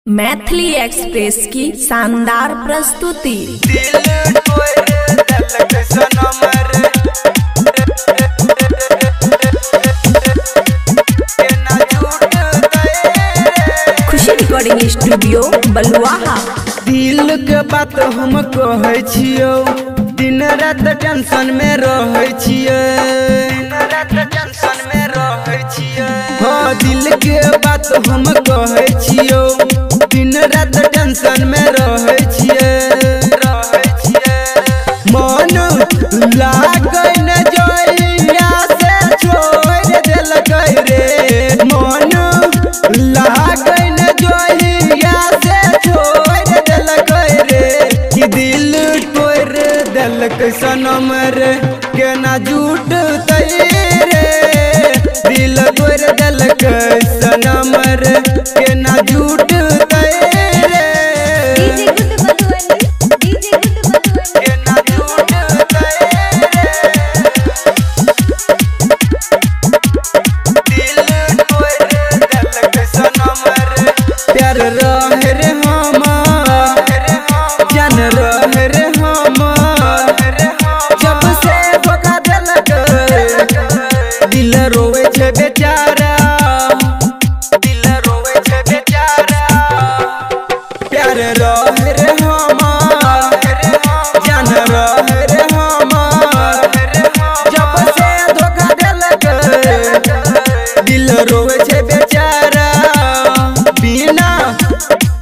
Maithili express की शानदार प्रस्तुति। खुशी रिकॉर्डिंग स्टूडियो बलुआहा। दिल के बात हम कहे छियो, दिन रात टेंशन में रहे छियो, हाँ दिल के बात हम कहे छियो, दिन रात टेंशन में रहे छियो। मन लागै न जोइया से छोड़ देलकै रे, मन लागै न जोइया से छोड़ देलकै रे, कि दिल तोड़ देलकै सनम रे, केना झूठतै रे, दिल तोड़ देलकै सनम रे, केना झूठतै रे, केना झूठतै रे, दिल तोड़ देलकै सनम रे। प्यार रहे रे हमार, जान रहे रे हमार, जब से धोखा देलकै दिल रोवे छे बेचारा, दिल रोवे छे बेचारा। प्यार रहे रे हमार, जान रहे रे हमार, जब से धोखा देलकै दिल रोवे छे बेचारा। बिना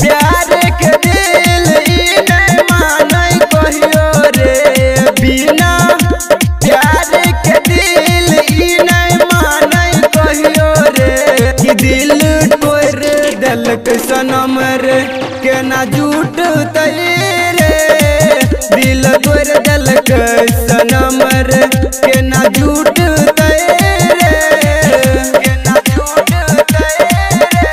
प्यार के दिल ई नहीं मानै कहियो रे, बिना प्यार के दिल ई नहीं मानै कहियो रे, कि दिल तोड़ देलकै सनम रे, केना झूठतै रे, दिल तोड़ देलकै सनम रे, केना झूठतै रे, केना झूठतै रे,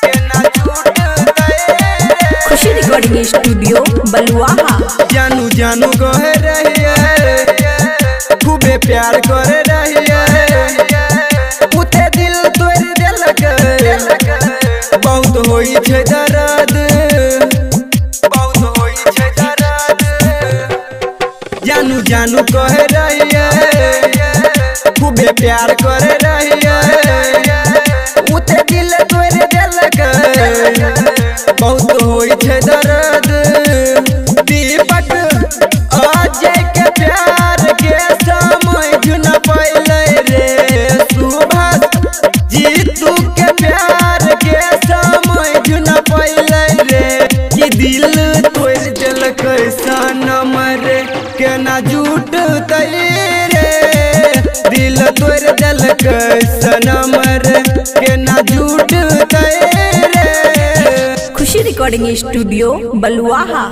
केना झूठतै रे। खुशी रिकॉर्डिंग स्टूडियो बलुआहा। जानू जानू कहे रहिए, खूबे प्यार करे रहिए, उते दिल तोड़ देलकै, बहुत होई छै दर्द, बहुत होई छै दर्द। जानू जानू कहे रहिए, खूबे प्यार करे रहिए, उते दिल तोड़ देलकै, बहुत होई छै दर्द। दीपक अजय के प्यार के समझ न पइलै रे, सुभाष जीतू के प्यार के समझ न पइलै रे, कि दिल तोड़ देलकै सनम रे, केना झूठतै रे, दिल तोड़ देलकै सनम रे, केना झूठतै रे। खुशी रिकॉर्डिंग स्टूडियो बलुआहा।